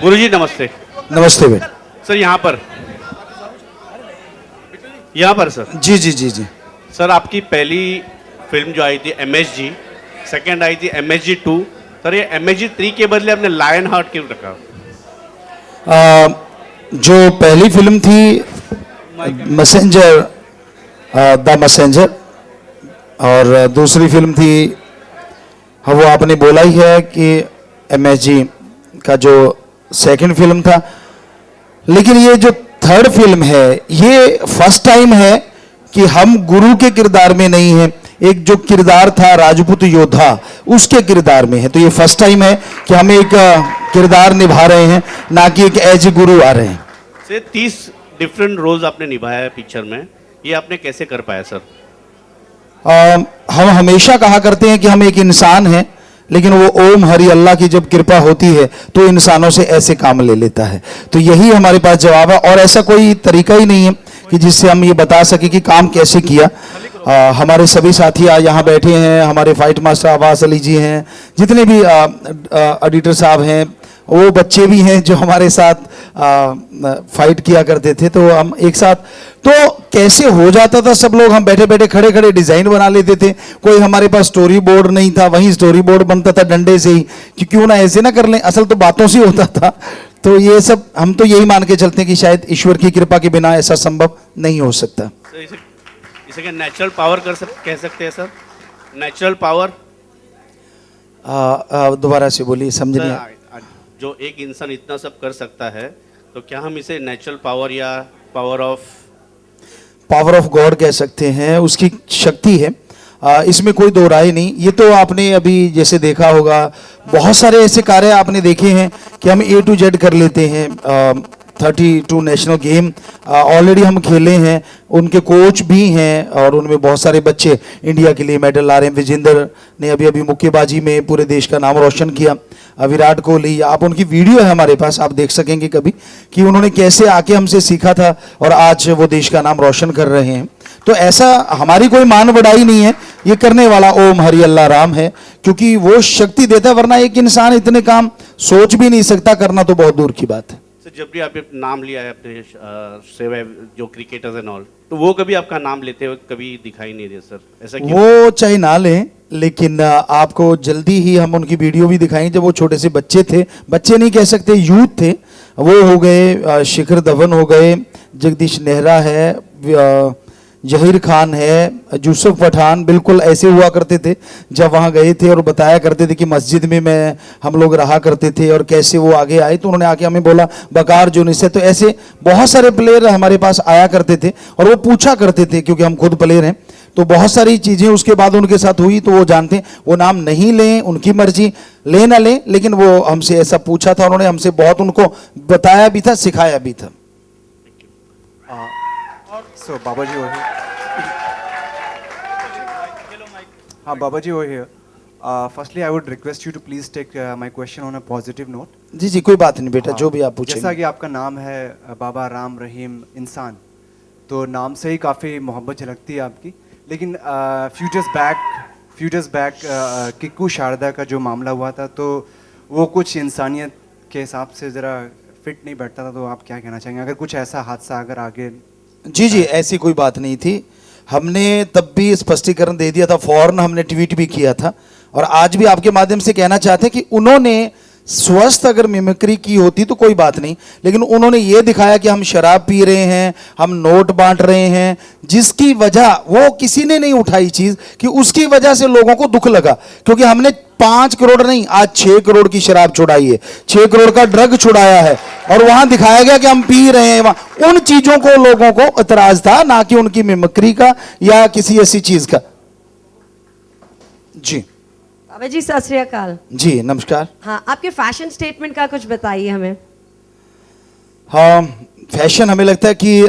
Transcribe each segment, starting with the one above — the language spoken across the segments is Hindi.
गुरुजी नमस्ते। नमस्ते भाई। सर यहाँ पर सर। जी जी जी जी। सर आपकी पहली फिल्म जो आई थी MSG, सेकंड आई थी MSG 2, सर ये MSG 3 के बदले आपने लायन हार्ट क्यों रखा? जो पहली फिल्म थी मैसेंजर, द मैसेंजर, और दूसरी फिल्म थी, हाँ वो आपने बोला ही है कि MSG का जो सेकंड फिल्म था, लेकिन ये जो थर्ड फिल्म है ये फर्स्ट टाइम है कि हम गुरु के किरदार में नहीं हैं। एक जो किरदार था राजपूत योद्धा उसके किरदार में है, तो ये फर्स्ट टाइम है कि हम एक किरदार निभा रहे हैं, ना कि एक एज गुरु आ रहे हैं। से 30 डिफरेंट रोल्स आपने निभाया है पिक्चर में, ये आपने कैसे कर पाया सर? हम हमेशा कहा करते हैं कि हम एक इंसान हैं, लेकिन वो ओम हरि अल्लाह की जब कृपा होती है तो इंसानों से ऐसे काम ले लेता है। तो यही हमारे पास जवाब है, और ऐसा कोई तरीका ही नहीं है कि जिससे हम ये बता सके कि काम कैसे किया। हमारे सभी साथी आज यहाँ बैठे हैं, हमारे फाइट मास्टर आवास अली जी हैं, जितने भी एडिटर साहब हैं, वो बच्चे भी हैं जो हमारे साथ फाइट किया करते थे, तो हम एक साथ, तो कैसे हो जाता था सब लोग, हम बैठे बैठे खड़े खड़े डिजाइन बना लेते थे। कोई हमारे पास स्टोरी बोर्ड नहीं था, वहीं स्टोरी बोर्ड बनता था डंडे से ही कि क्यों ना ऐसे ना कर लें, असल तो बातों से होता था। तो ये सब हम तो यही मान के चलते हैं कि शायद ईश्वर की कृपा के बिना ऐसा संभव नहीं हो सकता। इसे क्या नेचुरल पावर कह सकते हैं सर? नेचुरल पावर दोबारा से बोलिए, समझ नहीं आया। जो एक इंसान इतना सब कर सकता है, तो क्या हम इसे नेचुरल पावर या पावर ऑफ गॉड कह सकते हैं, उसकी शक्ति है, इसमें कोई दो राय नहीं। ये तो आपने अभी जैसे देखा होगा, बहुत सारे ऐसे कार्य आपने देखे हैं कि हम A to Z कर लेते हैं। 32 नेशनल गेम ऑलरेडी हम खेले हैं, उनके कोच भी हैं, और उनमें बहुत सारे बच्चे इंडिया के लिए मेडल ला रहे हैं। विजेंद्र ने अभी मुक्केबाजी में पूरे देश का नाम रोशन किया। विराट कोहली, आप उनकी वीडियो है हमारे पास, आप देख सकेंगे कभी कि उन्होंने कैसे आके हमसे सीखा था और आज वो देश का नाम रोशन कर रहे हैं। तो ऐसा हमारी कोई मान बढ़ाई नहीं है, ये करने वाला ओम हरि अल्लाह राम है, क्योंकि वो शक्ति देता है, वरना एक इंसान इतने काम सोच भी नहीं सकता, करना तो बहुत दूर की बात है। जब भी आपने नाम लिया है अपने सेवा जो क्रिकेटर्स एंड ऑल, तो वो कभी आपका नाम लेते हुए कभी दिखाई नहीं दिया सर, ऐसा क्यों? वो चाहे ना लें, लेकिन आपको जल्दी ही हम उनकी वीडियो भी दिखाएंगे। जब वो छोटे से बच्चे थे, बच्चे नहीं कह सकते, यूथ थे, वो हो गए, शिखर धवन हो गए, जगदीश नेहरा है, जहीर खान है, यूसुफ पठान, बिल्कुल ऐसे हुआ करते थे जब वहाँ गए थे, और बताया करते थे कि मस्जिद में हम लोग रहा करते थे और कैसे वो आगे आए। तो उन्होंने आके हमें बोला बकार जुनिस है। तो ऐसे बहुत सारे प्लेयर हमारे पास आया करते थे और वो पूछा करते थे, क्योंकि हम खुद प्लेयर हैं, तो बहुत सारी चीज़ें उसके बाद उनके साथ हुई, तो वो जानते हैं। वो नाम नहीं लें, उनकी मर्जी, ले ना लें, लेकिन वो हमसे ऐसा पूछा था, उन्होंने हमसे बहुत उनको बताया भी था, सिखाया भी था। So Babaji over here. Babaji over here. Firstly, I would request you to please take my question on a positive note. जी जी, कोई बात नहीं बेटा, जो भी आप पूछेंगे। जैसा कि आपका नाम है बाबा राम रहीम इंसान, तो नाम से ही काफ़ी मोहब्बत झलकती है आपकी। लेकिन फ्यूचर्स बैक किक्कू शारदा का जो मामला हुआ था, तो वो कुछ इंसानियत के हिसाब से ज़रा फिट नहीं बैठता था, तो आप क्या कहना चाहेंगे अगर कुछ ऐसा हादसा अगर आगे? जी जी, ऐसी कोई बात नहीं थी, हमने तब भी स्पष्टीकरण दे दिया था, फौरन हमने ट्वीट भी किया था, और आज भी आपके माध्यम से कहना चाहते हैं कि उन्होंने स्वस्थ अगर मिमिक्री की होती तो कोई बात नहीं, लेकिन उन्होंने ये दिखाया कि हम शराब पी रहे हैं, हम नोट बांट रहे हैं, जिसकी वजह वो किसी ने नहीं उठाई चीज कि उसकी वजह से लोगों को दुख लगा, क्योंकि हमने 5 करोड़ नहीं, आज 6 करोड़ की शराब छुड़ाई है, 6 करोड़ का ड्रग छुड़ाया है, और वहां दिखाया गया कि हम पी रहे हैं। उन चीजों को लोगों को इतराज था, ना कि उनकी मिमिक्री का या किसी ऐसी चीज का। जी बाबा जी, सत श्री अकाल। जी नमस्कार। हाँ, आपके फैशन स्टेटमेंट का कुछ बताइए हमें। हाँ, फैशन हमें लगता है कि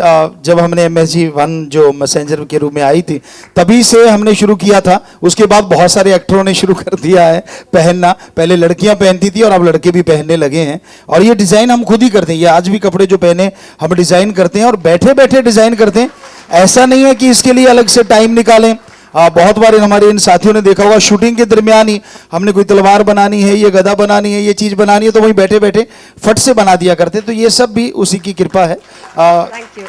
जब हमने MSG 1 जो मैसेंजर के रूप में आई थी, तभी से हमने शुरू किया था। उसके बाद बहुत सारे एक्टरों ने शुरू कर दिया है पहनना, पहले लड़कियां पहनती थी और अब लड़के भी पहनने लगे हैं, और ये डिज़ाइन हम खुद ही करते हैं। ये आज भी कपड़े जो पहने हम डिज़ाइन करते हैं और बैठे बैठे डिज़ाइन करते हैं, ऐसा नहीं है कि इसके लिए अलग से टाइम निकालें। बहुत बार हमारे इन साथियों ने देखा होगा शूटिंग के दरमियान ही हमने कोई तलवार बनानी है, ये गदा बनानी है, ये चीज बनानी है, तो वहीं बैठे बैठे फट से बना दिया करते। तो ये सब भी उसी की कृपा है। Thank you.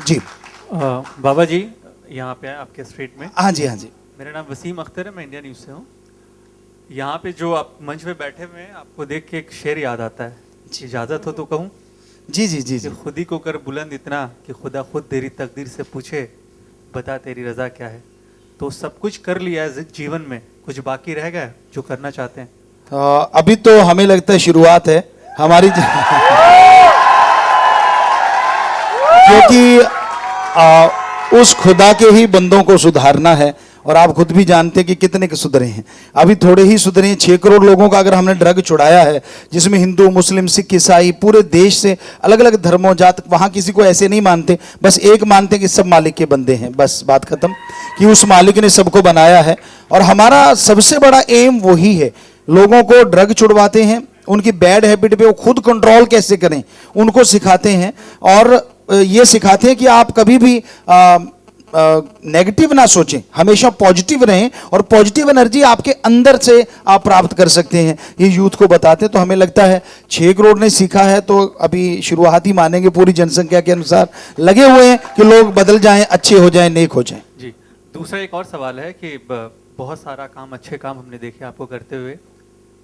जी बाबा जी यहाँ पे आपके स्ट्रीट में। हाँ जी, हाँ जी। मेरा नाम वसीम अख्तर है, मैं इंडिया न्यूज़ से हूँ। यहाँ पे जो आप मंच पे बैठे हुए हैं, आपको देख के एक शेर याद आता है, इजाज़त हो तो कहूँ? जी जी जी जी। कि खुद ही को कर बुलंद इतना कि खुदा खुद तेरी तकदीर से पूछे बता तेरी रजा क्या है। तो सब कुछ कर लिया है जीवन में, कुछ बाकी रह गया जो करना चाहते हैं? अभी तो हमें लगता है शुरुआत है हमारी क्योंकि उस खुदा के ही बंदों को सुधारना है और आप खुद भी जानते हैं कि कितने के सुधरे हैं। अभी थोड़े ही सुधरे हैं। 6 करोड़ लोगों का अगर हमने ड्रग छुड़ाया है, जिसमें हिंदू, मुस्लिम, सिख, ईसाई, पूरे देश से अलग अलग धर्मों, जात, वहाँ किसी को ऐसे नहीं मानते, बस एक मानते कि सब मालिक के बंदे हैं, बस बात खत्म, कि उस मालिक ने सबको बनाया है। और हमारा सबसे बड़ा एम वही है, लोगों को ड्रग छुड़वाते हैं, उनकी बैड हैबिट पे वो खुद कंट्रोल कैसे करें उनको सिखाते हैं, और ये सिखाते हैं कि आप कभी भी नेगेटिव ना सोचें, हमेशा पॉजिटिव रहें, और पॉजिटिव एनर्जी आपके अंदर से आप प्राप्त कर सकते हैं। ये यूथ को बताते हैं। तो हमें लगता है 6 करोड़ ने सीखा है, तो अभी शुरुआती मानेंगे, पूरी जनसंख्या के अनुसार लगे हुए हैं कि लोग बदल जाएं, अच्छे हो जाएं, नेक हो जाएं। जी, दूसरा एक और सवाल है कि बहुत सारा काम, अच्छे काम हमने देखे आपको करते हुए।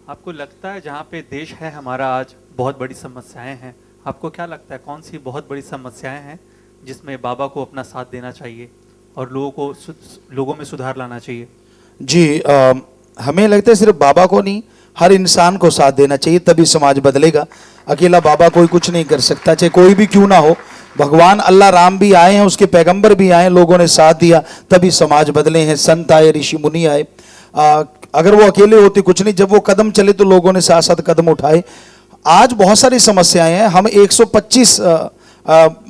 आपको लगता है जहाँ पे देश है हमारा आज, बहुत बड़ी समस्याएं हैं, आपको क्या लगता है कौन सी बहुत बड़ी समस्याएं हैं जिसमें बाबा को अपना साथ देना चाहिए और लोगों में सुधार लाना चाहिए? जी, हमें लगता है सिर्फ बाबा को नहीं, हर इंसान को साथ देना चाहिए, तभी समाज बदलेगा। अकेला बाबा कोई कुछ नहीं कर सकता, चाहे कोई भी क्यों ना हो। भगवान अल्लाह राम भी आए हैं, उसके पैगंबर भी आए, लोगों ने साथ दिया, तभी समाज बदले हैं। संत आए, ऋषि मुनि आए। अगर वो अकेले होते कुछ नहीं, जब वो कदम चले तो लोगों ने साथ साथ कदम उठाए। आज बहुत सारी समस्याएं हैं। हम 125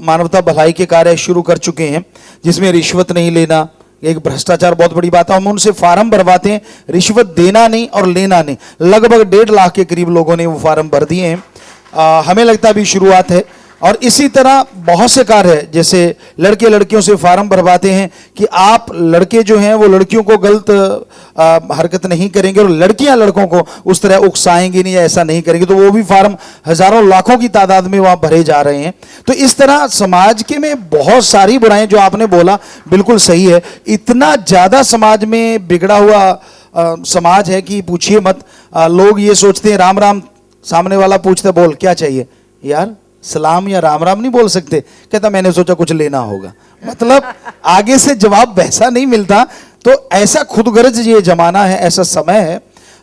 मानवता भलाई के कार्य शुरू कर चुके हैं, जिसमें रिश्वत नहीं लेना, एक भ्रष्टाचार बहुत बड़ी बात है। हम उनसे फार्म भरवाते हैं, रिश्वत देना नहीं और लेना नहीं। लगभग 1.5 लाख के करीब लोगों ने वो फार्म भर दिए हैं। हमें लगता है अभी शुरुआत है, और इसी तरह बहुत से कार्य है। जैसे लड़के लड़कियों से फार्म भरवाते हैं कि आप लड़के जो हैं वो लड़कियों को गलत हरकत नहीं करेंगे, और लड़कियां लड़कों को उस तरह उकसाएंगी नहीं, ऐसा नहीं करेंगे, तो वो भी फार्म हजारों लाखों की तादाद में वहां भरे जा रहे हैं। तो इस तरह समाज के में बहुत सारी बुराइयां, जो आपने बोला बिल्कुल सही है। इतना ज्यादा समाज में बिगड़ा हुआ समाज है कि पूछिए मत। लोग ये सोचते हैं राम राम, सामने वाला पूछता बोल क्या चाहिए, यार सलाम या राम राम नहीं बोल सकते, कहता मैंने सोचा कुछ लेना होगा। मतलब आगे से जवाब वैसा नहीं मिलता। तो ऐसा खुदगर्ज ये जमाना है, ऐसा समय है।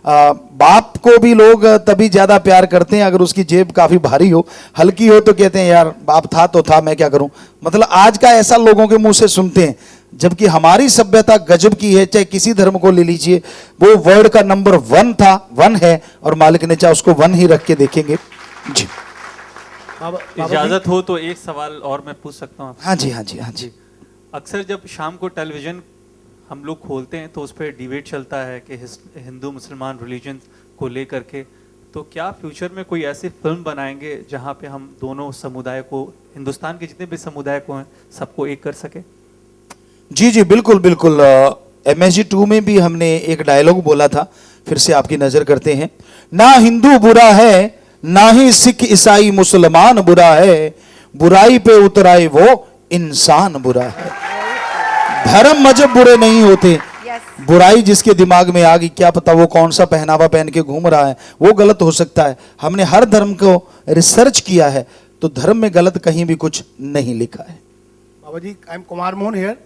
बाप को भी लोग तभी ज्यादा प्यार करते हैं अगर उसकी जेब काफी भारी हो, हल्की हो तो कहते हैं यार बाप था तो था, मैं क्या करूं। मतलब आज का ऐसा लोगों के मुंह से सुनते हैं, जबकि हमारी सभ्यता गजब की है। चाहे किसी धर्म को ले लीजिए, वो वर्ल्ड का नंबर 1 था, 1 है, और मालिक ने चाहे उसको 1 ही रख के देखेंगे। जी, इजाजत हो तो एक सवाल और मैं पूछ सकता हूँ? हाँ जी, हाँ जी, हाँ जी। अक्सर जब शाम को टेलीविजन हम लोग खोलते हैं तो उस पर डिबेट चलता है कि हिंदू मुसलमान रिलीजन को लेकर के, तो क्या फ्यूचर में कोई ऐसी फिल्म बनाएंगे जहाँ पे हम दोनों समुदाय को, हिंदुस्तान के जितने भी समुदाय को हैं, सबको एक कर सके? जी जी, बिल्कुल बिल्कुल। MSG 2 में भी हमने एक डायलॉग बोला था, फिर से आपकी नजर करते हैं। ना हिंदू बुरा है, ना ही सिख ईसाई मुसलमान बुरा है, बुराई पे उतराए वो इंसान बुरा है। धर्म मजहब बुरे नहीं होते, बुराई जिसके दिमाग में आ गई, क्या पता वो कौन सा पहनावा पहन के घूम रहा है, वो गलत हो सकता है। हमने हर धर्म को रिसर्च किया है, तो धर्म में गलत कहीं भी कुछ नहीं लिखा है। बाबा जी, I am Kumar Mohan here.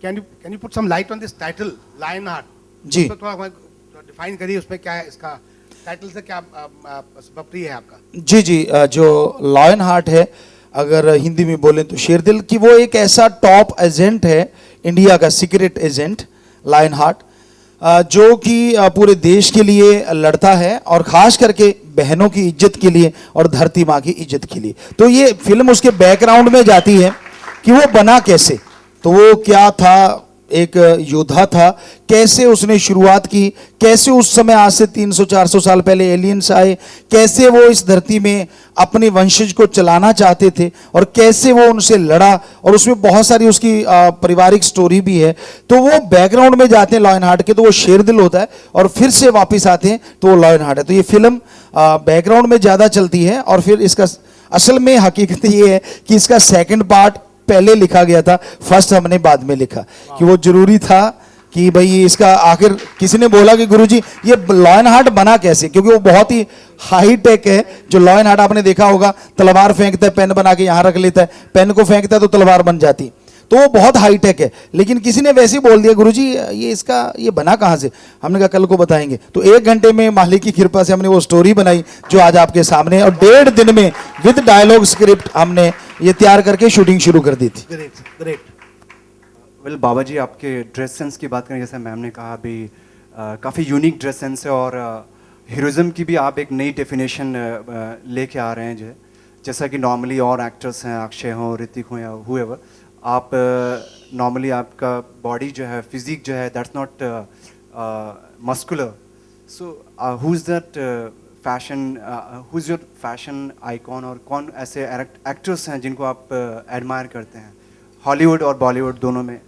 Can you put some light on this title lion heart? जी, थोड़ा डिफाइन करिए, उसमें क्या है, इसका टाइटल से क्या बप्री है आपका? जी जी, जो लायन हार्ट है, अगर हिंदी में बोले तो शेर दिल की, वो एक ऐसा टॉप एजेंट है इंडिया का, सीक्रेट एजेंट लायन हार्ट, जो कि पूरे देश के लिए लड़ता है, और खास करके बहनों की इज्जत के लिए और धरती माँ की इज्जत के लिए। तो ये फिल्म उसके बैकग्राउंड में जाती है कि वो बना कैसे, तो वो क्या था, एक योद्धा था, कैसे उसने शुरुआत की, कैसे उस समय आज से 300-400 साल पहले एलियंस आए, कैसे वो इस धरती में अपने वंशज को चलाना चाहते थे और कैसे वो उनसे लड़ा, और उसमें बहुत सारी उसकी पारिवारिक स्टोरी भी है। तो वो बैकग्राउंड में जाते हैं लायन हार्ट के तो वो शेरदिल होता है, और फिर से वापस आते हैं तो वो लायन हार्ट है। तो ये फिल्म बैकग्राउंड में ज़्यादा चलती है, और फिर इसका असल में हकीकत ये है कि इसका सेकंड पार्ट पहले लिखा गया था, फर्स्ट हमने बाद में लिखा, कि वो जरूरी था कि भाई इसका आखिर किसी ने बोला कि गुरुजी ये लायन हार्ट बना कैसे, क्योंकि वो बहुत ही हाई टेक है। जो लायन हार्ट आपने देखा होगा, तलवार फेंकता है, पेन बना के यहाँ रख लेता है, पेन को फेंकता है तो तलवार बन जाती, तो वो बहुत हाई टेक है। लेकिन किसी ने वैसे ही बोल दिया गुरुजी ये इसका ये बना कहाँ से, हमने कहा कल को बताएंगे। तो 1 घंटे में मालिक की कृपा से हमने वो स्टोरी बनाई जो आज आपके सामने है, और 1.5 दिन में विद डायलॉग स्क्रिप्ट हमने ये तैयार करके शूटिंग शुरू कर दी थी। Great, great. वेल बाबा जी, आपके ड्रेस सेंस की बात करें, जैसे मैम ने कहा अभी काफ़ी यूनिक ड्रेस सेंस है, और हीरोइज्म की भी आप एक नई डेफिनेशन लेके आ रहे हैं। जो है जैसा कि नॉर्मली और एक्टर्स हैं, अक्षय हो, ऋतिक हो या हुएवर, आप नॉर्मली आपका बॉडी जो है, फिजिक जो है, that's not muscular. So who is that fashion, who is your fashion icon, और कौन ऐसे एक्टर्स हैं जिनको आप एडमायर करते हैं हॉलीवुड और बॉलीवुड दोनों में?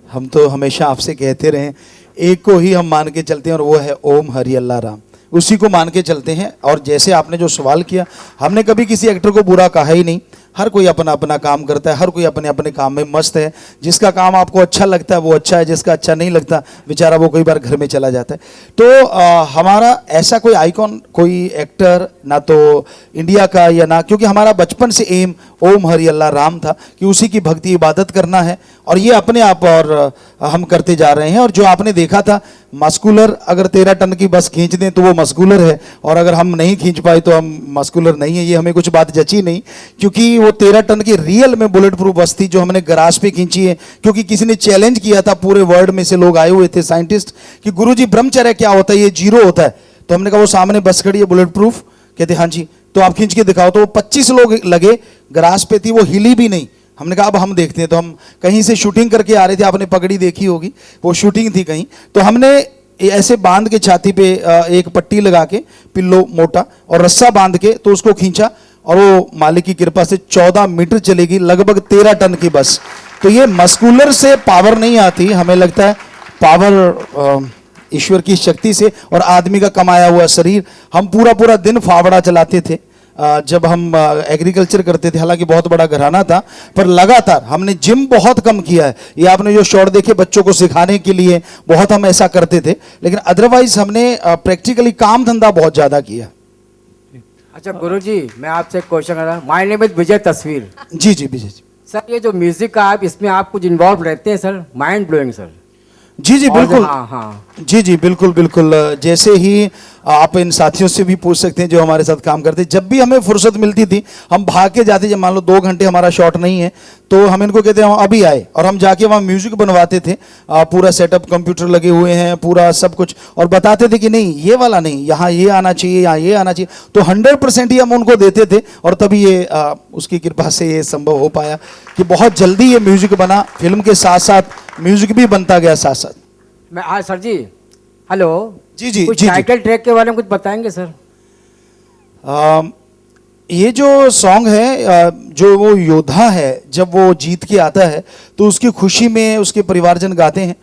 हम तो हमेशा आपसे कहते रहे, एक को ही हम मान के चलते हैं, और वो है ओम हरि अल्लाह राम, उसी को मान के चलते हैं। और जैसे आपने जो सवाल किया, हमने कभी किसी एक्टर को बुरा कहा ही नहीं। हर कोई अपना अपना काम करता है, हर कोई अपने अपने काम में मस्त है। जिसका काम आपको अच्छा लगता है वो अच्छा है, जिसका अच्छा नहीं लगता बेचारा वो कई बार घर में चला जाता है। तो हमारा ऐसा कोई आइकॉन, कोई एक्टर ना तो इंडिया का या ना, क्योंकि हमारा बचपन से एम ओम हरि अल्लाह राम था कि उसी की भक्ति इबादत करना है, और ये अपने आप और हम करते जा रहे हैं। और जो आपने देखा था मस्कुलर, अगर 13 टन की बस खींच दें तो वो मस्कुलर है, और अगर हम नहीं खींच पाए तो हम मस्कुलर नहीं है। ये हमें कुछ बात जची नहीं, क्योंकि वो 13 टन की रियल में बुलेट प्रूफ बस थी जो हमने गराज पे खींची है। क्योंकि किसी ने चैलेंज किया था, पूरे वर्ल्ड में से लोग आए हुए थे साइंटिस्ट, कि गुरुजी ब्रह्मचर्य क्या होता है, ये जीरो होता है। तो हमने कहा वो सामने बस खड़ी है बुलेट प्रूफ, कहते हाँ जी, तो आप खींच के दिखाओ। तो वो 25 लोग लगे, गराज पे थी, वो हिली भी नहीं। हमने कहा अब हम देखते हैं। तो हम कहीं से शूटिंग करके आ रहे थे, आपने पगड़ी देखी होगी, वो शूटिंग थी कहीं, तो हमने ऐसे बांध के छाती पे एक पट्टी लगा के, पिल्लो मोटा और रस्सा बांध के, तो उसको खींचा, और वो मालिक की कृपा से 14 मीटर चलेगी, लगभग 13 टन की बस। तो ये मस्कुलर से पावर नहीं आती, हमें लगता है पावर ईश्वर की शक्ति से, और आदमी का कमाया हुआ शरीर। हम पूरा पूरा दिन फावड़ा चलाते थे जब हम एग्रीकल्चर करते थे, हालांकि बहुत बड़ा घराना था, पर लगातार हमने जिम बहुत कम किया है। ये आपने जो शॉट देखे बच्चों को सिखाने के लिए, बहुत हम ऐसा करते थे, लेकिन अदरवाइज हमने प्रैक्टिकली काम धंधा बहुत ज़्यादा किया। अच्छा गुरुजी, मैं आपसे एक क्वेश्चन कर रहा हूँ। माय नेम इज विजय तस्वीर। जी जी विजय जी। सर ये जो म्यूजिक का आप इसमें आप कुछ इन्वॉल्व रहते हैं सर, माइंड ब्लोइंग सर। जी जी बिल्कुल। हाँ हाँ जी जी बिल्कुल बिल्कुल। जैसे ही आप इन साथियों से भी पूछ सकते हैं जो हमारे साथ काम करते हैं, जब भी हमें फुर्सत मिलती थी हम भाग के जाते। जब मान लो 2 घंटे हमारा शॉट नहीं है तो हम इनको कहते हैं अभी आए, और हम जाके वहाँ म्यूजिक बनवाते थे। पूरा सेटअप, कंप्यूटर लगे हुए हैं, पूरा सब कुछ, और बताते थे कि नहीं ये वाला नहीं, यहाँ ये आना चाहिए, यहाँ ये आना चाहिए। तो 100% ही हम उनको देते थे, और तभी ये उसकी कृपा से ये संभव हो पाया कि बहुत जल्दी ये म्यूजिक बना। फिल्म के साथ साथ म्यूजिक भी बनता गया साथ साथ। मैं आज सर जी, हेलो जी जी कुछ जी टाइटल ट्रैक के बारे में कुछ बताएंगे सर? ये जो सॉन्ग है, जो वो योद्धा है जब वो जीत के आता है तो उसकी खुशी में उसके परिवारजन गाते हैं।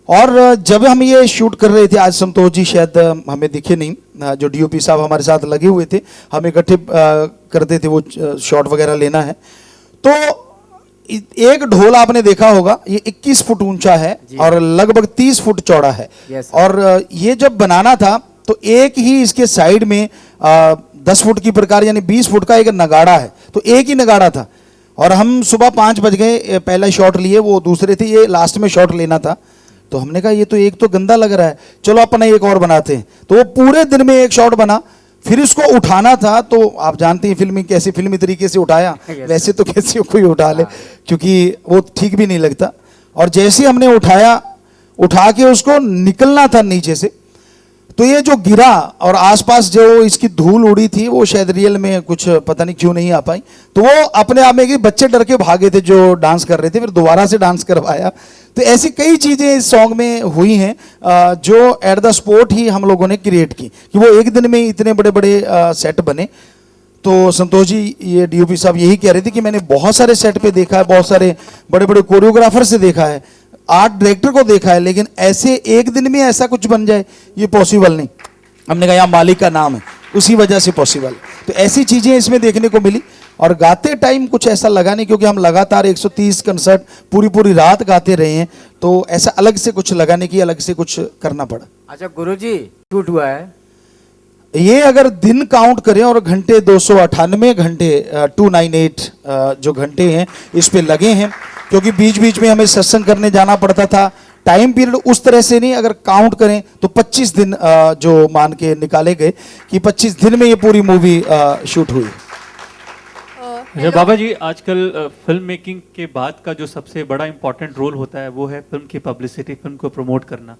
और जब हम ये शूट कर रहे थे, आज संतोष जी शायद हमें दिखे नहीं, जो डीओपी साहब हमारे साथ लगे हुए थे, हम इकट्ठे करते थे वो शॉट वगैरह लेना है। तो एक ढोल आपने देखा होगा, ये 21 फुट ऊंचा है और लगभग 30 फुट चौड़ा है। और ये जब बनाना था तो एक ही इसके साइड में 10 फुट की प्रकार यानी 20 फुट का एक नगाड़ा है, तो एक ही नगाड़ा था। और हम सुबह 5 बज गए, पहला शॉट लिए, वो दूसरे थे, ये लास्ट में शॉट लेना था। तो हमने कहा ये तो एक तो गंदा लग रहा है, चलो अपना एक और बनाते हैं। तो वो पूरे दिन में एक शॉट बना, फिर इसको उठाना था। तो आप जानते हैं फिल्मी कैसे, फिल्मी तरीके से उठाया, वैसे तो कैसे कोई उठा ले, क्योंकि वो ठीक भी नहीं लगता। और जैसे हमने उठाया, उठा के उसको निकलना था नीचे से, तो ये जो गिरा और आसपास जो इसकी धूल उड़ी थी वो शायद रियल में कुछ पता नहीं क्यों नहीं आ पाई, तो वो अपने आप में कि बच्चे डर के भागे थे जो डांस कर रहे थे, फिर दोबारा से डांस करवाया। तो ऐसी कई चीज़ें इस सॉन्ग में हुई हैं जो एट द स्पॉट ही हम लोगों ने क्रिएट की, कि वो एक दिन में इतने बड़े बड़े सेट बने। तो संतोष जी, ये डीओपी साहब यही कह रहे थे कि मैंने बहुत सारे सेट पे देखा है, बहुत सारे बड़े बड़े कोरियोग्राफर से देखा है, आर्ट डायरेक्टर को देखा है, लेकिन ऐसे एक दिन में ऐसा कुछ बन जाए ये पॉसिबल नहीं। हमने कहा यहाँ मालिक का नाम है, उसी वजह से पॉसिबल। तो ऐसी चीज़ें इसमें देखने को मिली। और गाते टाइम कुछ ऐसा लगा नहीं, क्योंकि हम लगातार 130 कंसर्ट पूरी रात गाते रहे हैं, तो ऐसा अलग से कुछ लगा नहीं कि अलग से कुछ करना पड़ा। अच्छा गुरुजी, शूट हुआ है? ये अगर दिन काउंट करें और घंटे 298 घंटे 298 जो घंटे हैं इस पे लगे हैं, क्योंकि बीच बीच में हमें सत्संग करने जाना पड़ता था। टाइम पीरियड उस तरह से नहीं, अगर काउंट करें तो 25 दिन जो मान के निकाले गए कि 25 दिन में ये पूरी मूवी शूट हुई। अच्छा बाबा जी, आजकल फिल्म मेकिंग के बाद का जो सबसे बड़ा इंपॉर्टेंट रोल होता है वो है फिल्म की पब्लिसिटी, फिल्म को प्रमोट करना।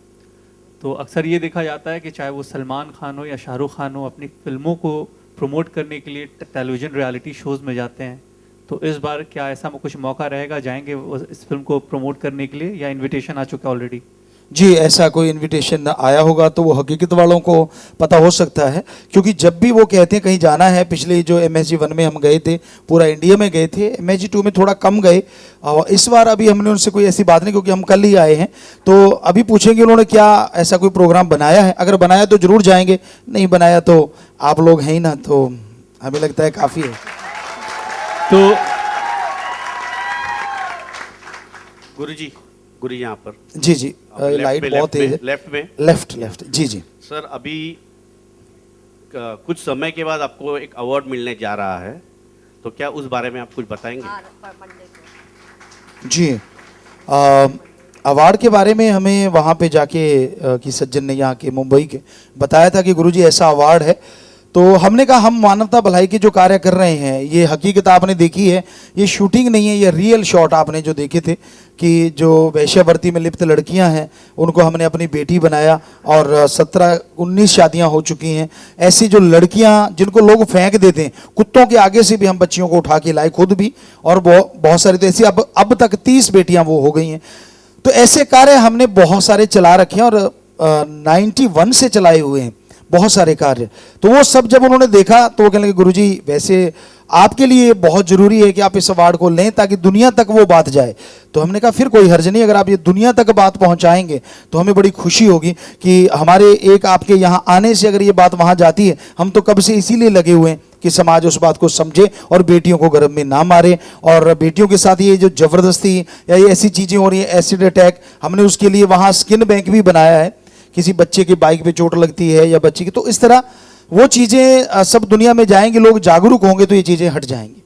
तो अक्सर ये देखा जाता है कि चाहे वो सलमान खान हो या शाहरुख खान हो, अपनी फिल्मों को प्रमोट करने के लिए टेलीविज़न रियलिटी शोज़ में जाते हैं। तो इस बार क्या ऐसा कुछ मौका रहेगा, जाएंगे वो इस फिल्म को प्रमोट करने के लिए, या इनविटेशन आ चुका ऑलरेडी? जी, ऐसा कोई इनविटेशन आया होगा तो वो हकीकत वालों को पता हो सकता है, क्योंकि जब भी वो कहते हैं कहीं जाना है, पिछले जो MSG 1 में हम गए थे, पूरा इंडिया में गए थे, MSG 2 में थोड़ा कम गए, और इस बार अभी हमने उनसे कोई ऐसी बात नहीं, क्योंकि हम कल ही आए हैं। तो अभी पूछेंगे उन्होंने क्या ऐसा कोई प्रोग्राम बनाया है, अगर बनाया तो जरूर जाएंगे, नहीं बनाया तो आप लोग हैं ही ना, तो हमें लगता है काफ़ी है। तो गुरु यहाँ पर जी जी, लाइट बहुत तेज है। लेफ्ट में लेफ्ट जी जी। सर, अभी कुछ समय के बाद आपको एक अवार्ड मिलने जा रहा है, तो क्या उस बारे में आप कुछ बताएंगे? जी, अवार्ड के बारे में हमें वहाँ पे जाके कि सज्जन ने यहाँ के मुंबई के बताया था कि गुरुजी ऐसा अवार्ड है। तो हमने कहा हम मानवता भलाई के जो कार्य कर रहे हैं, ये हकीकत आपने देखी है, ये शूटिंग नहीं है, ये रियल शॉट आपने जो देखे थे कि जो वैश्यावृत्ति में लिप्त लड़कियां हैं उनको हमने अपनी बेटी बनाया, और 17-19 शादियां हो चुकी हैं। ऐसी जो लड़कियां जिनको लोग फेंक देते हैं, कुत्तों के आगे से भी हम बच्चियों को उठा के लाए खुद भी, और बहुत सारी, तो ऐसी अब तक 30 बेटियां वो हो गई हैं। तो ऐसे कार्य हमने बहुत सारे चला रखे हैं, और 91 से चलाए हुए हैं बहुत सारे कार्य। तो वो सब जब उन्होंने देखा तो वो कहने लगे गुरुजी वैसे आपके लिए बहुत ज़रूरी है कि आप इस अवार्ड को लें ताकि दुनिया तक वो बात जाए। तो हमने कहा फिर कोई हर्ज नहीं, अगर आप ये दुनिया तक बात पहुंचाएंगे तो हमें बड़ी खुशी होगी कि हमारे एक आपके यहाँ आने से अगर ये बात वहाँ जाती है। हम तो कब से इसीलिए लगे हुए हैं कि समाज उस बात को समझे और बेटियों को गर्भ में ना मारे, और बेटियों के साथ ये जो ज़बरदस्ती या ये ऐसी चीज़ें हो रही हैं, एसिड अटैक, हमने उसके लिए वहाँ स्किन बैंक भी बनाया है। किसी बच्चे की बाइक पे चोट लगती है या बच्चे की, तो इस तरह वो चीज़ें सब दुनिया में जाएंगी, लोग जागरूक होंगे तो ये चीज़ें हट जाएंगी।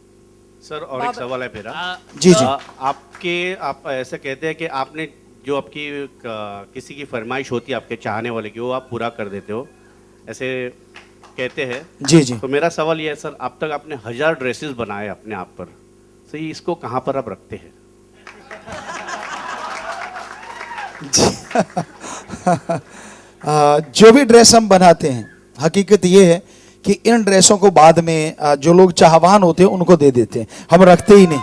सर, और एक सवाल है मेरा। जी जी। आप ऐसे कहते हैं कि आपने जो आपकी किसी की फरमाइश होती है आपके चाहने वाले की, वो आप पूरा कर देते हो, ऐसे कहते हैं। जी जी। तो मेरा सवाल ये है सर, अब तक आपने 1000 ड्रेसेस बनाए अपने आप पर, तो ये इसको कहाँ पर आप रखते हैं? जो भी ड्रेस हम बनाते हैं, हकीकत ये है कि इन ड्रेसों को बाद में जो लोग चाहवान होते हैं उनको दे देते हैं, हम रखते ही नहीं।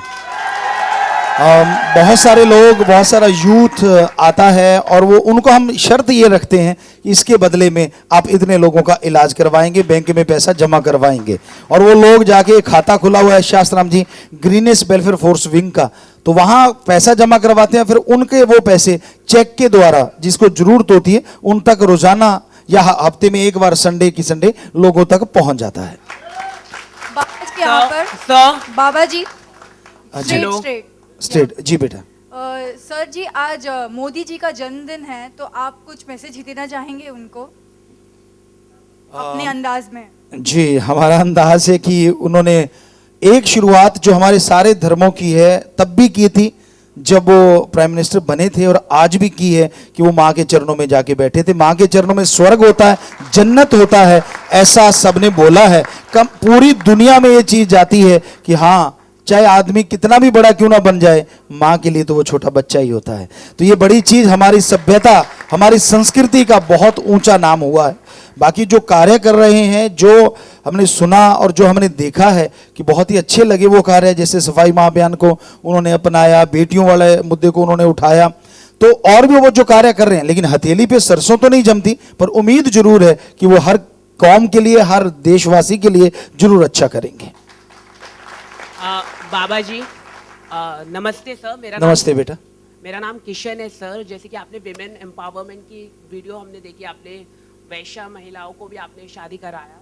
बहुत सारे लोग, बहुत सारा यूथ आता है और वो उनको हम शर्त ये रखते हैं कि इसके बदले में आप इतने लोगों का इलाज करवाएंगे, बैंक में पैसा जमा करवाएंगे, और वो लोग जाके खाता खुला हुआ है शास्त्राम जी ग्रीनेस वेलफेयर फोर्स विंग का, तो वहाँ पैसा जमा करवाते हैं, फिर उनके वो पैसे चेक के द्वारा जिसको जरूरत होती है उन तक रोजाना या हफ्ते में एक बार संडे की संडे लोगों तक पहुंच जाता है। बाबा जी यहाँ पर, बाबा जी स्ट्रेट जी बेटा। सर जी, आज मोदी जी का जन्मदिन है, तो आप कुछ मैसेज देना चाहेंगे उनको अपने अंदाज में? जी, हमारा अंदाज है कि उन्होंने एक शुरुआत जो हमारे सारे धर्मों की है तब भी की थी जब वो प्राइम मिनिस्टर बने थे, और आज भी की है कि वो माँ के चरणों में जाके बैठे थे। माँ के चरणों में स्वर्ग होता है, जन्नत होता है, ऐसा सबने बोला है। पूरी दुनिया में ये चीज जाती है कि हाँ, चाहे आदमी कितना भी बड़ा क्यों ना बन जाए, माँ के लिए तो वो छोटा बच्चा ही होता है। तो ये बड़ी चीज, हमारी सभ्यता, हमारी संस्कृति का बहुत ऊंचा नाम हुआ है। बाकी जो कार्य कर रहे हैं, जो हमने सुना और जो हमने देखा है कि बहुत ही अच्छे लगे वो कार्य, जैसे सफाई महाअभियान को उन्होंने अपनाया, बेटियों वाले मुद्दे को उन्होंने उठाया, तो और भी वो जो कार्य कर रहे हैं। लेकिन हथेली पे सरसों तो नहीं जमती, पर उम्मीद जरूर है कि वो हर कौम के लिए, हर देशवासी के लिए जरूर अच्छा करेंगे। बाबा जी नमस्ते सर। नमस्ते बेटा। मेरा नाम किशन है सर। जैसे कि आपने विमेन एम्पावरमेंट की वीडियो हमने देखी, आपने वैश्या महिलाओं को भी आपने शादी कराया।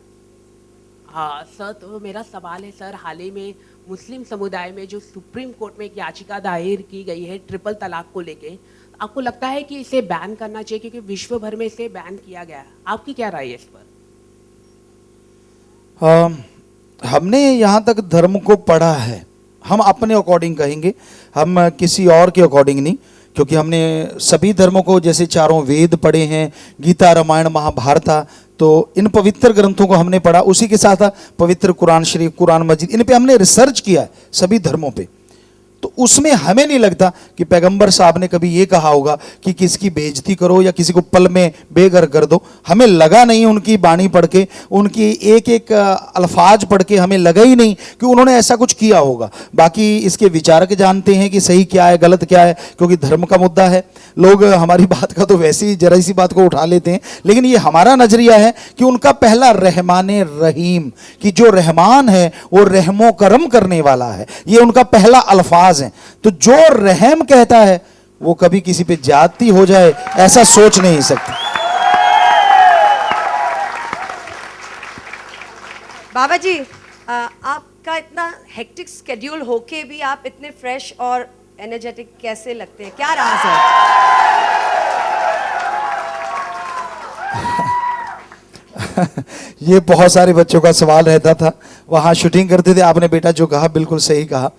हाँ सर, तो मेरा सवाल है सर, हाल ही में मुस्लिम समुदाय में जो सुप्रीम कोर्ट में एक याचिका दायर की गई है ट्रिपल तलाक को लेके, आपको लगता है कि इसे बैन करना चाहिए? क्योंकि विश्व भर में इसे बैन किया गया है, आपकी क्या राय है इस पर? हमने यहाँ तक धर्म को पढ़ा है, हम अपने अकॉर्डिंग कहेंगे, हम किसी और के अकॉर्डिंग नहीं, क्योंकि हमने सभी धर्मों को, जैसे चारों वेद पढ़े हैं, गीता, रामायण, महाभारत, तो इन पवित्र ग्रंथों को हमने पढ़ा। उसी के साथ पवित्र कुरान शरीफ, कुरान मजीद, इन पे हमने रिसर्च किया है सभी धर्मों पे। तो उसमें हमें नहीं लगता कि पैगंबर साहब ने कभी ये कहा होगा कि किसकी बेइज्जती करो या किसी को पल में बेघर कर दो। हमें लगा नहीं, उनकी बाणी पढ़ के, उनकी एक एक अल्फाज पढ़ के हमें लगा ही नहीं कि उन्होंने ऐसा कुछ किया होगा। बाकी इसके विचारक जानते हैं कि सही क्या है, गलत क्या है, क्योंकि धर्म का मुद्दा है। लोग हमारी बात का तो वैसे ही जरा सी बात को उठा लेते हैं, लेकिन ये हमारा नजरिया है कि उनका पहला रहमाने रहीम, कि जो रहमान है वो रहमो करम करने वाला है, ये उनका पहला अल्फाज है। तो जो रहम कहता है वो कभी किसी पे ज्यादती हो जाए ऐसा सोच नहीं सकते। बाबा जी, आपका इतना हेक्टिक स्केड्यूल होके भी आप इतने फ्रेश और एनर्जेटिक कैसे लगते हैं? क्या राज है? ये बहुत सारे बच्चों का सवाल रहता था, वहाँ शूटिंग करते थे। आपने बेटा जो कहा बिल्कुल सही कहा।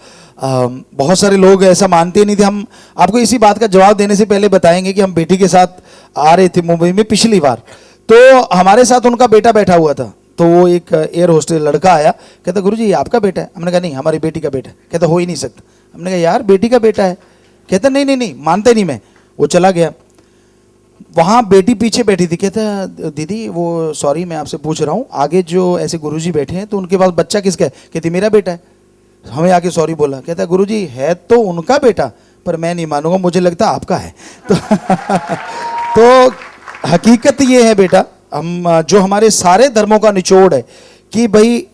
बहुत सारे लोग ऐसा मानते नहीं थे। हम आपको इसी बात का जवाब देने से पहले बताएंगे कि हम बेटी के साथ आ रहे थे मुंबई में पिछली बार, तो हमारे साथ उनका बेटा बैठा हुआ था। तो वो एक एयर होस्टेस लड़का आया, कहता गुरुजी ये आपका बेटा है? हमने कहा नहीं, हमारी बेटी का बेटा है। कहता हो ही नहीं सकता। हमने कहा यार बेटी का बेटा है। कहता नहीं नहीं नहीं, मानते नहीं मैं। वो चला गया। वहाँ बेटी पीछे बैठी थी। कहता दीदी वो सॉरी मैं आपसे पूछ रहा हूँ, आगे जो ऐसे गुरुजी बैठे हैं तो उनके पास बच्चा किसका है? कहती मेरा बेटा है। हमें आके सॉरी बोला। कहता गुरुजी है तो उनका बेटा, पर मैं नहीं मानूंगा, मुझे लगता आपका है। तो हकीकत ये है बेटा, हम जो हमारे सारे धर्मों का निचोड़ है कि भाई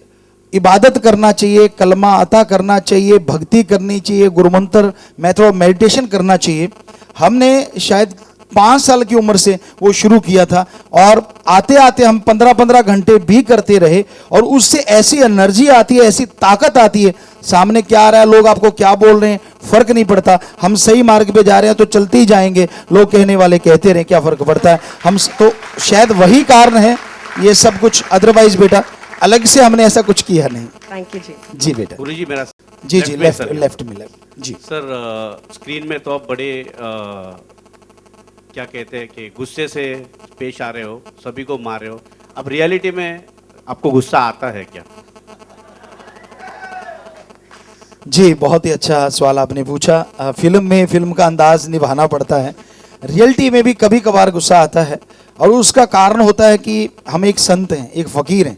इबादत करना चाहिए, कलमा अता करना चाहिए, भक्ति करनी चाहिए, गुरुमंत्र मेथड ऑफ मेडिटेशन करना चाहिए। हमने शायद 5 साल की उम्र से वो शुरू किया था, और आते आते हम 15-15 घंटे भी करते रहे, और उससे ऐसी एनर्जी आती है, ऐसी ताकत आती है। सामने क्या आ रहा है, लोग आपको क्या बोल रहे हैं, फर्क नहीं पड़ता। हम सही मार्ग पे जा रहे हैं तो चलते ही जाएंगे, लोग कहने वाले कहते रहे, क्या फर्क पड़ता है। हम तो शायद वही कारण है ये सब कुछ, अदरवाइज बेटा अलग से हमने ऐसा कुछ किया नहीं। थैंक यू जी। जी बेटा। गुरुजी मेरा जी जी, लेफ्ट में जी सर। स्क्रीन में तो आप बड़े क्या कहते हैं कि गुस्से से पेश आ रहे हो, सभी को मार रहे हो। अब रियलिटी में आपको गुस्सा आता है क्या? जी, बहुत ही अच्छा सवाल आपने पूछा। फिल्म में फिल्म का अंदाज निभाना पड़ता है, रियलिटी में भी कभी कभार गुस्सा आता है, और उसका कारण होता है कि हम एक संत हैं, एक फकीर हैं।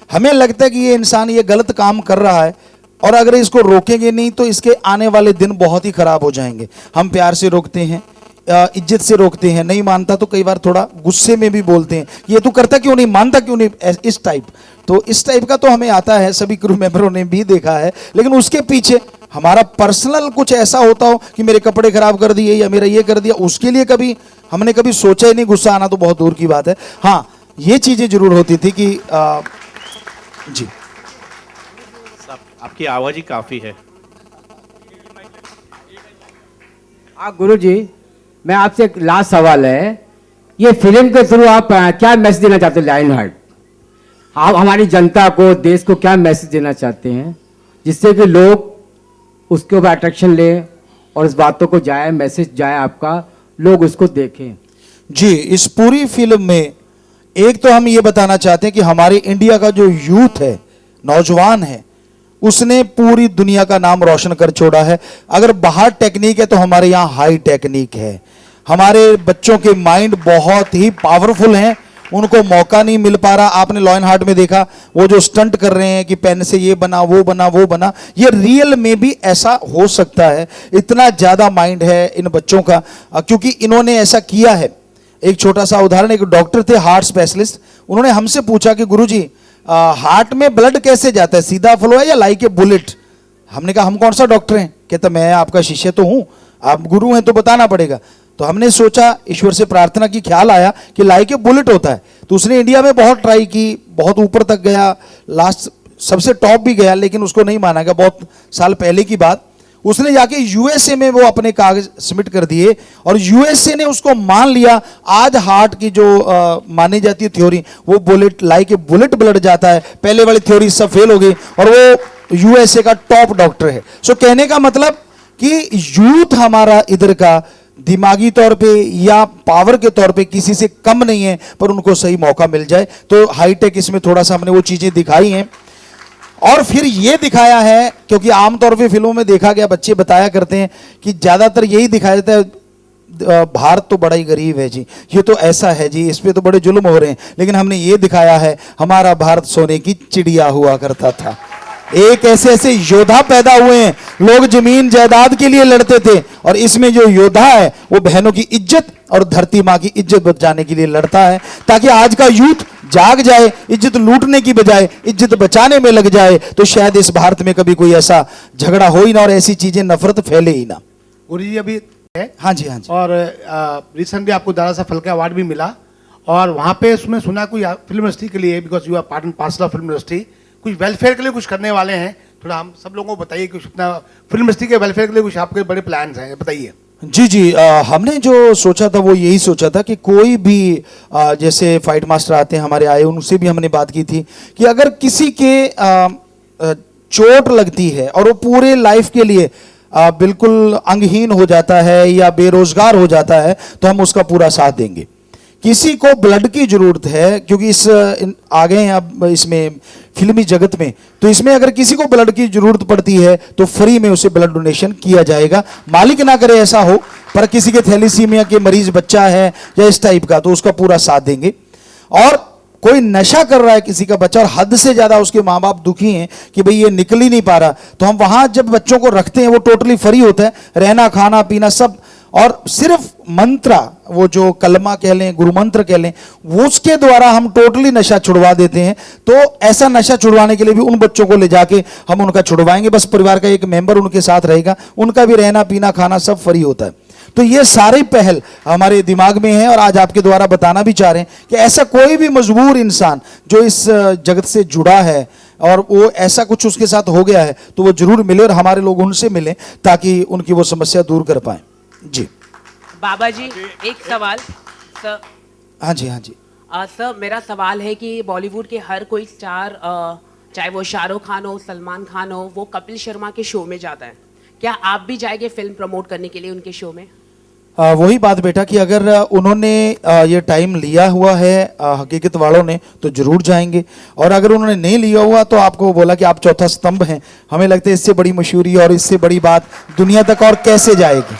हमें लगता है कि ये इंसान ये गलत काम कर रहा है, और अगर इसको रोकेंगे नहीं तो इसके आने वाले दिन बहुत ही खराब हो जाएंगे। हम प्यार से रोकते हैं, इज्जत से रोकते हैं, नहीं मानता तो कई बार थोड़ा गुस्से में भी बोलते हैं, ये तू करता क्यों नहीं, मानता क्यों नहीं, इस टाइप। तो इस टाइप का तो हमें आता है, सभी क्रू मेंबरों ने भी देखा है। लेकिन उसके पीछे हमारा पर्सनल कुछ ऐसा होता हो कि मेरे कपड़े खराब कर दिए या मेरा ये कर दिया, उसके लिए कभी हमने कभी सोचा ही नहीं। गुस्सा आना तो बहुत दूर की बात है। हाँ, ये चीजें जरूर होती थी कि जी आपकी आवाज ही काफी है। गुरुजी, मैं आपसे एक लास्ट सवाल है, ये फिल्म के थ्रू आप क्या मैसेज देना चाहते हैं लायन हार्ट? आप हमारी जनता को, देश को क्या मैसेज देना चाहते हैं जिससे कि लोग उसके ऊपर अट्रैक्शन ले और इस बातों को जाए, मैसेज जाए आपका, लोग उसको देखें? जी, इस पूरी फिल्म में एक तो हम ये बताना चाहते हैं कि हमारे इंडिया का जो यूथ है, नौजवान है, उसने पूरी दुनिया का नाम रोशन कर छोड़ा है। अगर बाहर टेक्निक है तो हमारे यहाँ हाई टेक्निक है। हमारे बच्चों के माइंड बहुत ही पावरफुल हैं, उनको मौका नहीं मिल पा रहा। आपने लॉयन हार्ट में देखा वो जो स्टंट कर रहे हैं कि पेन से ये बना वो बना वो बना, ये रियल में भी ऐसा हो सकता है। इतना ज़्यादा माइंड है इन बच्चों का, क्योंकि इन्होंने ऐसा किया है। एक छोटा सा उदाहरण, एक डॉक्टर थे हार्ट स्पेशलिस्ट, उन्होंने हमसे पूछा कि गुरुजी हार्ट में ब्लड कैसे जाता है, सीधा फ्लो है या लाइक ए बुलेट? हमने कहा हम कौन सा डॉक्टर हैं? कहता मैं आपका शिष्य तो हूं, आप गुरु हैं तो बताना पड़ेगा। तो हमने सोचा, ईश्वर से प्रार्थना की, ख्याल आया कि लाइक ए बुलेट होता है। तो उसने इंडिया में बहुत ट्राई की, बहुत ऊपर तक गया, लास्ट सबसे टॉप भी गया, लेकिन उसको नहीं माना गया। बहुत साल पहले की बात, उसने जाके यूएसए में वो अपने कागज सबमिट कर दिए और यूएसए ने उसको मान लिया। आज हार्ट की जो मानी जाती है थ्योरी, वो bullet like a bullet blood जाता है। पहले वाली थ्योरी सब फेल हो गई और वो यूएसए का टॉप डॉक्टर है। सो कहने का मतलब कि यूथ हमारा इधर का दिमागी तौर पे या पावर के तौर पे किसी से कम नहीं है, पर उनको सही मौका मिल जाए तो हाईटेक इसमें थोड़ा सा हमने वो चीजें दिखाई हैं। और फिर ये दिखाया है, क्योंकि आमतौर पे फिल्मों में देखा गया, बच्चे बताया करते हैं कि ज्यादातर यही दिखाया जाता है भारत तो बड़ा ही गरीब है जी, ये तो ऐसा है जी, इस पे तो बड़े जुल्म हो रहे हैं। लेकिन हमने ये दिखाया है हमारा भारत सोने की चिड़िया हुआ करता था। एक ऐसे ऐसे योद्धा पैदा हुए हैं, लोग जमीन जायदाद के लिए लड़ते थे, और इसमें जो योद्धा है वो बहनों की इज्जत और धरती माँ की इज्जत बचाने के लिए लड़ता है, ताकि आज का यूथ जाग जाए, इज्जत लूटने की बजाय इज्जत बचाने में लग जाए। तो शायद इस भारत में कभी कोई ऐसा झगड़ा हो ही ना और ऐसी चीजें नफरत फैले ही ना। गुरुजी अभी है, हाँ जी, हाँ जी। और रिसेंटली आपको दादा साहब फाल्के अवार्ड भी मिला, और वहाँ पे उसमें सुना कोई फिल्म इंडस्ट्री के लिए, because you are part and parcel of film industry, कुछ वेलफेयर के लिए कुछ करने वाले हैं। थोड़ा हम सब लोगों को बताइए कुछ अपना फिल्म इंडस्ट्री के वेलफेयर के लिए कुछ आपके बड़े प्लान्स हैं, बताइए। जी जी, हमने जो सोचा था वो यही सोचा था कि कोई भी जैसे फाइट मास्टर आते हैं हमारे, आए उनसे भी हमने बात की थी कि अगर किसी के चोट लगती है और वो पूरे लाइफ के लिए बिल्कुल अंगहीन हो जाता है या बेरोजगार हो जाता है, तो हम उसका पूरा साथ देंगे। किसी को ब्लड की जरूरत है, क्योंकि आ गए हैं अब इसमें फिल्मी जगत में, तो इसमें अगर किसी को ब्लड की जरूरत पड़ती है तो फ्री में उसे ब्लड डोनेशन किया जाएगा। मालिक ना करे ऐसा हो, पर किसी के थैलीसीमिया के मरीज बच्चा है या इस टाइप का, तो उसका पूरा साथ देंगे। और कोई नशा कर रहा है किसी का बच्चा और हद से ज्यादा उसके माँ बाप दुखी हैं कि भाई ये निकल ही नहीं पा रहा, तो हम वहां जब बच्चों को रखते हैं वो टोटली फ्री होता है, रहना खाना पीना सब, और सिर्फ मंत्रा, वो जो कलमा कह लें, गुरु मंत्र कह लें, वो उसके द्वारा हम टोटली नशा छुड़वा देते हैं। तो ऐसा नशा छुड़वाने के लिए भी उन बच्चों को ले जाके हम उनका छुड़वाएंगे। बस परिवार का एक मेंबर उनके साथ रहेगा, उनका भी रहना पीना खाना सब फ्री होता है। तो ये सारी पहल हमारे दिमाग में है और आज आपके द्वारा बताना भी चाह रहे हैं कि ऐसा कोई भी मजबूर इंसान जो इस जगत से जुड़ा है और वो ऐसा कुछ उसके साथ हो गया है, तो वो जरूर मिले और हमारे लोग उनसे मिलें ताकि उनकी वो समस्या दूर कर पाए। जी बाबा जी, एक सवाल सर। हाँ जी, हाँ जी। सर मेरा सवाल है कि बॉलीवुड के हर कोई स्टार, चाहे वो शाहरुख खान हो, सलमान खान हो, वो कपिल शर्मा के शो में जाता है। क्या आप भी जाएंगे फिल्म प्रमोट करने के लिए उनके शो में? वही बात बेटा कि अगर उन्होंने ये टाइम लिया हुआ है हकीकत वालों ने, तो जरूर जाएंगे। और अगर उन्होंने नहीं लिया हुआ तो आपको बोला कि आप चौथा स्तंभ हैं, हमें लगता है इससे बड़ी मशहूरी और इससे बड़ी बात दुनिया तक और कैसे जाएगी।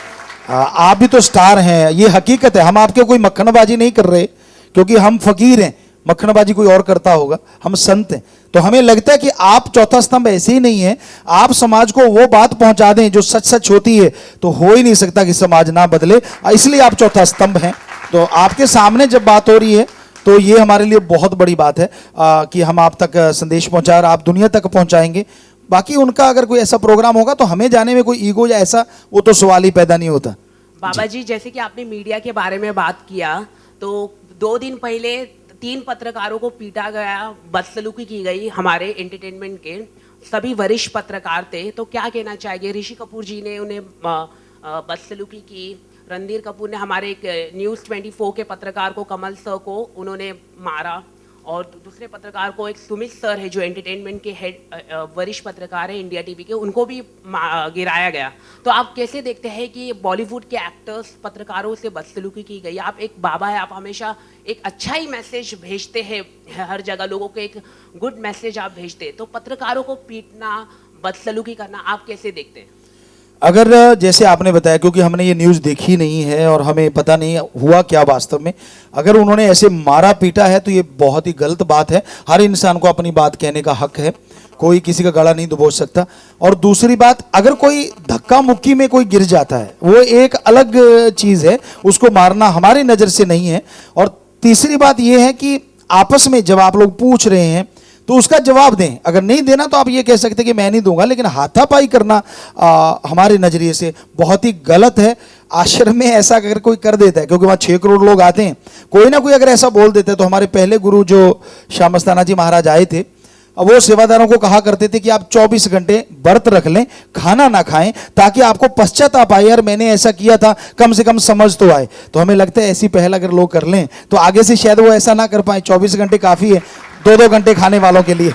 आप भी तो स्टार हैं, ये हकीकत है। हम आपके कोई मक्खनबाजी नहीं कर रहे, क्योंकि हम फकीर हैं, मक्खनबाजी कोई और करता होगा, हम संत हैं। तो हमें लगता है कि आप चौथा स्तंभ ऐसे ही नहीं है, आप समाज को वो बात पहुंचा दें जो सच सच होती है, तो हो ही नहीं सकता कि समाज ना बदले, इसलिए आप चौथा स्तंभ हैं। तो आपके सामने जब बात हो रही है तो ये हमारे लिए बहुत बड़ी बात है कि हम आप तक संदेश पहुंचा और आप दुनिया तक पहुंचाएंगे। बाकी उनका अगर कोई ऐसा प्रोग्राम होगा तो हमें जाने में कोई ईगो या ऐसा वो तो सवाल ही पैदा नहीं होता। बाबा जी, जैसे कि आपने मीडिया के बारे में बात किया, तो 2 दिन पहले 3 पत्रकारों को पीटा गया, बदसलूकी की गई हमारे एंटरटेनमेंट के, सभी वरिष्ठ पत्रकार थे। तो क्या कहना चाहिए? ऋषि कपूर जी ने उन्हें बदसलूकी की, रणधीर कपूर ने हमारे एक न्यूज़ 24 के पत्रकार को, कमल सर को उन्होंने मारा, और दूसरे पत्रकार को, एक सुमित सर है जो एंटरटेनमेंट के हेड वरिष्ठ पत्रकार है इंडिया टीवी के, उनको भी गिराया गया। तो आप कैसे देखते हैं कि बॉलीवुड के एक्टर्स, पत्रकारों से बदसलूकी की गई? आप एक बाबा है, आप हमेशा एक अच्छा ही मैसेज भेजते हैं, हर जगह लोगों को एक गुड मैसेज आप भेजते हैं, तो पत्रकारों को पीटना, बदसलूकी करना आप कैसे देखते हैं? अगर जैसे आपने बताया, क्योंकि हमने ये न्यूज़ देखी नहीं है और हमें पता नहीं हुआ क्या वास्तव में, अगर उन्होंने ऐसे मारा पीटा है तो ये बहुत ही गलत बात है। हर इंसान को अपनी बात कहने का हक है, कोई किसी का गला नहीं दबोच सकता। और दूसरी बात, अगर कोई धक्का मुक्की में कोई गिर जाता है वो एक अलग चीज़ है, उसको मारना हमारी नज़र से नहीं है। और तीसरी बात ये है कि आपस में जब आप लोग पूछ रहे हैं तो उसका जवाब दें। अगर नहीं देना तो आप ये कह सकते हैं कि मैं नहीं दूंगा, लेकिन हाथापाई करना हमारे नज़रिए से बहुत ही गलत है। आश्रम में ऐसा अगर कोई कर देता है, क्योंकि वहाँ 6 करोड़ लोग आते हैं, कोई ना कोई अगर ऐसा बोल देता है, तो हमारे पहले गुरु जो श्यामस्ताना जी महाराज आए थे, वो सेवादारों को कहा करते थे कि आप 24 घंटे व्रत रख लें, खाना ना खाएं, ताकि आपको पश्चाताप आए, यार मैंने ऐसा किया था, कम से कम समझ तो आए। तो हमें लगता है ऐसी पहल अगर लोग कर लें तो आगे से शायद वो ऐसा ना कर पाए। 24 घंटे काफ़ी है 2-2 घंटे खाने वालों के लिए।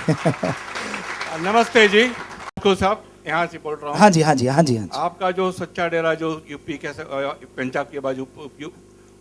नमस्ते जी, को साहब यहाँ से बोल रहा हूँ। हाँ जी, हाँ जी, हाँ जी, हाँ जी। आपका जो सच्चा डेरा जो यूपी के पंजाब के बाजू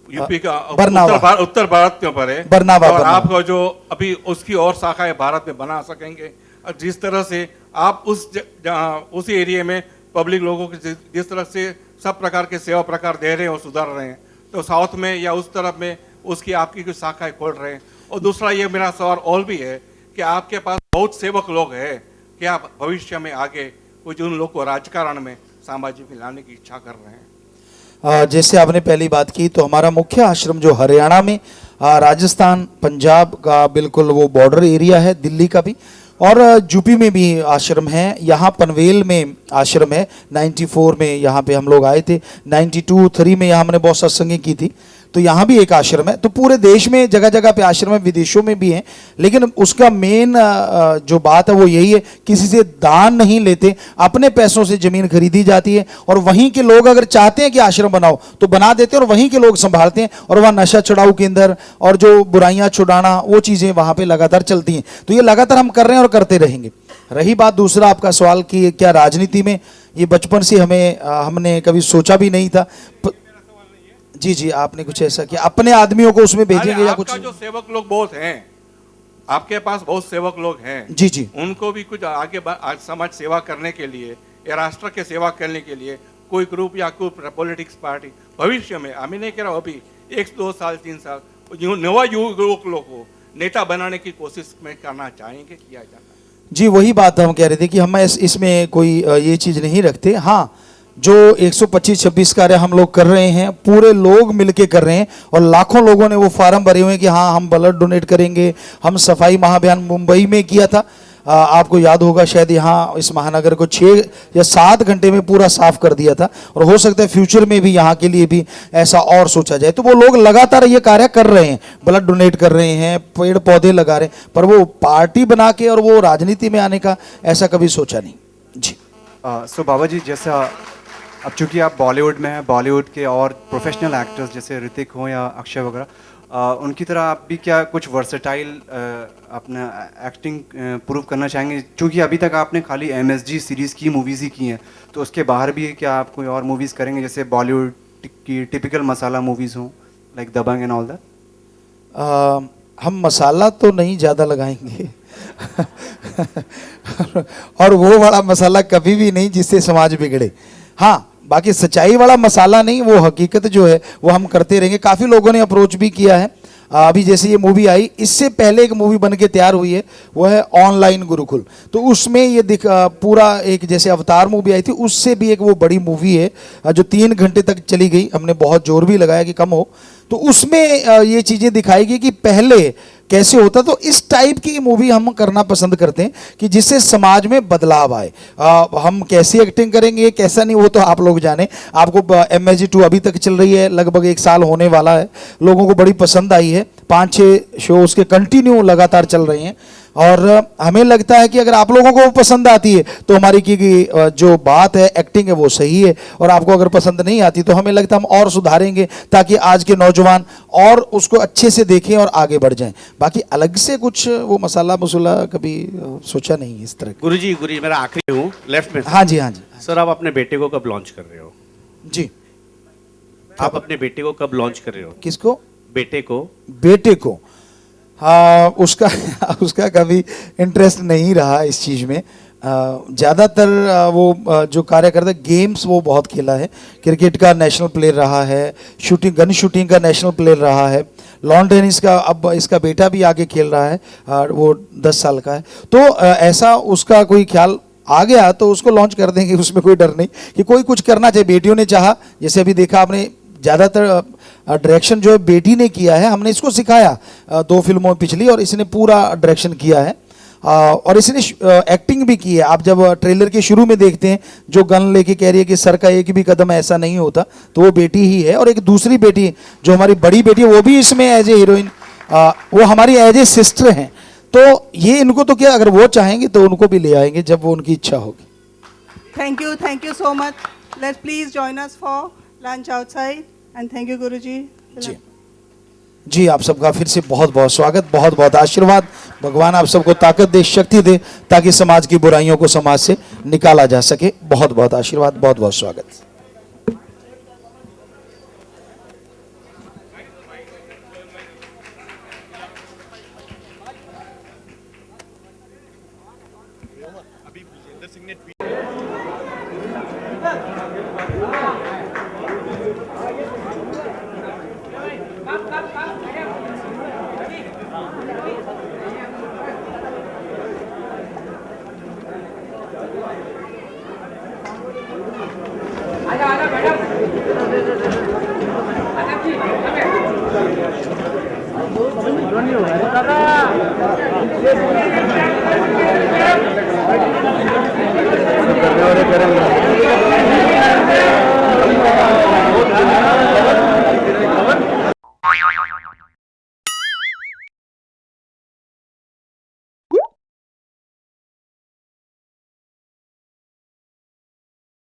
यूपी का बरनावा, उत्तर भारत के ऊपर है, बरनावा, और बरनावा। आपका जो अभी उसकी और शाखाएं भारत में बना सकेंगे, और जिस तरह से आप उस एरिया में पब्लिक लोगों को जिस तरह से सब प्रकार के सेवा प्रकार दे रहे हैं और सुधार रहे हैं, तो साउथ में या उस तरफ में उसकी आपकी कुछ शाखाएं खोल रहे हैं। और दूसरा ये मेरा सवाल और भी है कि आपके पास बहुत सेवक लोग हैं, क्या आप भविष्य में आगे कुछ उन लोग को राजकारण में सामाजिक में लाने की इच्छा कर रहे हैं? जैसे आपने पहली बात की, तो हमारा मुख्य आश्रम जो हरियाणा में, राजस्थान पंजाब का बिल्कुल वो बॉर्डर एरिया है, दिल्ली का भी, और यूपी में भी आश्रम है। यहाँ पनवेल में आश्रम है, 94 में यहाँ पे हम लोग आए थे, 92-3 में यहाँ हमने बहुत सत्संगें की थी, तो यहाँ भी एक आश्रम है। तो पूरे देश में जगह जगह पे आश्रम है, विदेशों में भी हैं, लेकिन उसका मेन जो बात है वो यही है, किसी से दान नहीं लेते, अपने पैसों से ज़मीन खरीदी जाती है, और वहीं के लोग अगर चाहते हैं कि आश्रम बनाओ तो बना देते हैं, और वहीं के लोग संभालते हैं, और वहाँ नशा छुड़ाऊ केंद्र और जो बुराइयाँ छुड़ाना वो चीज़ें वहाँ पर लगातार चलती हैं। तो ये लगातार हम कर रहे हैं और करते रहेंगे। रही बात दूसरा आपका सवाल कि क्या राजनीति में, ये बचपन से हमने कभी सोचा भी नहीं था। जी जी, आपने कुछ ऐसा किया, अपने आदमियों को उसमें भेजेंगे या कुछ? जो सेवक लोग बहुत हैं, आपके पास बहुत सेवक लोग हैं, जी जी, उनको भी कुछ आगे समाज सेवा करने के लिए या राष्ट्र के सेवा करने के लिए कोई ग्रुप या कोई पॉलिटिक्स पार्टी भविष्य में, हमें नहीं कह रहा अभी 1-2 साल 3 साल, नवा युवक लोग को नेता बनाने की कोशिश में करना चाहेंगे, किया जाता है? जी, वही बात हम कह रहे थे कि हम इसमें कोई ये चीज़ नहीं रखते। हाँ, जो 125-26 कार्य हम लोग कर रहे हैं, पूरे लोग मिलके कर रहे हैं, और लाखों लोगों ने वो फार्म भरे हुए हैं कि हाँ हम ब्लड डोनेट करेंगे। हम सफाई महाअभियान मुंबई में किया था, आपको याद होगा शायद, यहाँ इस महानगर को 6 या 7 घंटे में पूरा साफ कर दिया था, और हो सकता है फ्यूचर में भी यहाँ के लिए भी ऐसा और सोचा जाए। तो वो लोग लगातार ये कार्य कर रहे हैं, ब्लड डोनेट कर रहे हैं, पेड़ पौधे लगा रहे हैं, पर वो पार्टी बना के और वो राजनीति में आने का ऐसा कभी सोचा नहीं। जी। सो बाबा जी, जैसा अब चूंकि आप बॉलीवुड में हैं, बॉलीवुड के और प्रोफेशनल एक्टर्स जैसे ऋतिक हो या अक्षय वगैरह, उनकी तरह आप भी क्या कुछ वर्सेटाइल अपना एक्टिंग प्रूव करना चाहेंगे? क्योंकि अभी तक आपने खाली MSG सीरीज़ की मूवीज़ ही की हैं, तो उसके बाहर भी क्या आप कोई और मूवीज़ करेंगे, जैसे बॉलीवुड की टिपिकल मसाला मूवीज़ हों, like Dabangg and all that? हम मसाला तो नहीं ज़्यादा लगाएंगे और वो वाला मसाला कभी भी नहीं जिससे समाज बिगड़े। हाँ, बाकी सच्चाई वाला मसाला नहीं, वो हकीकत जो है वो हम करते रहेंगे। काफ़ी लोगों ने अप्रोच भी किया है। अभी जैसे ये मूवी आई, इससे पहले एक मूवी बन के तैयार हुई है, वो है ऑनलाइन गुरुकुल। तो उसमें ये पूरा एक जैसे अवतार मूवी आई थी, उससे भी एक वो बड़ी मूवी है जो 3 घंटे तक चली गई। हमने बहुत जोर भी लगाया कि कम हो, तो उसमें ये चीज़ें दिखाई गई कि पहले कैसे होता। तो इस टाइप की मूवी हम करना पसंद करते हैं कि जिससे समाज में बदलाव आए। हम कैसी एक्टिंग करेंगे कैसा नहीं वो तो आप लोग जाने। आपको MSG 2 अभी तक चल रही है, लगभग 1 साल होने वाला है, लोगों को बड़ी पसंद आई है। 5-6 शो उसके कंटिन्यू लगातार चल रहे हैं, और हमें लगता है कि अगर आप लोगों को पसंद आती है तो हमारी की जो बात है, एक्टिंग है, वो सही है। और आपको अगर पसंद नहीं आती तो हमें लगता है हम और सुधारेंगे, ताकि आज के नौजवान और उसको अच्छे से देखें और आगे बढ़ जाएं। बाकी अलग से कुछ वो मसाला कभी सोचा नहीं इस तरह। गुरुजी मेरा आखिरी हूँ, लेफ्ट में। हाँ जी, हाँ जी सर, आप अपने बेटे को कब लॉन्च कर रहे हो? जी, आप अपने बेटे को कब लॉन्च कर रहे हो? किसको? बेटे को। हाँ, उसका कभी इंटरेस्ट नहीं रहा इस चीज़ में। ज़्यादातर वो जो कार्य करता है गेम्स वो बहुत खेला है, क्रिकेट का नेशनल प्लेयर रहा है, शूटिंग गन शूटिंग का नेशनल प्लेयर रहा है, लॉन टेनिस का अब इसका बेटा भी आगे खेल रहा है, वो 10 साल का है। तो ऐसा उसका कोई ख्याल आ गया तो उसको लॉन्च कर देंगे, उसमें कोई डर नहीं कि कोई कुछ करना चाहिए। बेटियों ने चाहा, जैसे अभी देखा आपने ज़्यादातर डायरेक्शन जो है बेटी ने किया है, हमने इसको सिखाया 2 फिल्मों पिछली और इसने पूरा डायरेक्शन किया है और इसने एक्टिंग भी की है। आप जब ट्रेलर के शुरू में देखते हैं जो गन लेके कह रही है कि सर का एक भी कदम ऐसा नहीं होता, तो वो बेटी ही है। और एक दूसरी बेटी जो हमारी बड़ी बेटी है वो भी इसमें एज ए हीरोइन, वो हमारी एज ए सिस्टर हैं। तो ये इनको तो क्या, अगर वो चाहेंगे तो उनको भी ले आएंगे जब वो उनकी इच्छा होगी। Thank you so much. Let's please join us for lunch outside and thank you Guruji. जी जी, आप सबका फिर से बहुत बहुत स्वागत, बहुत बहुत आशीर्वाद। भगवान आप सबको ताकत दे, शक्ति दे, ताकि समाज की बुराइयों को समाज से निकाला जा सके। बहुत बहुत आशीर्वाद, बहुत बहुत स्वागत। करेंगे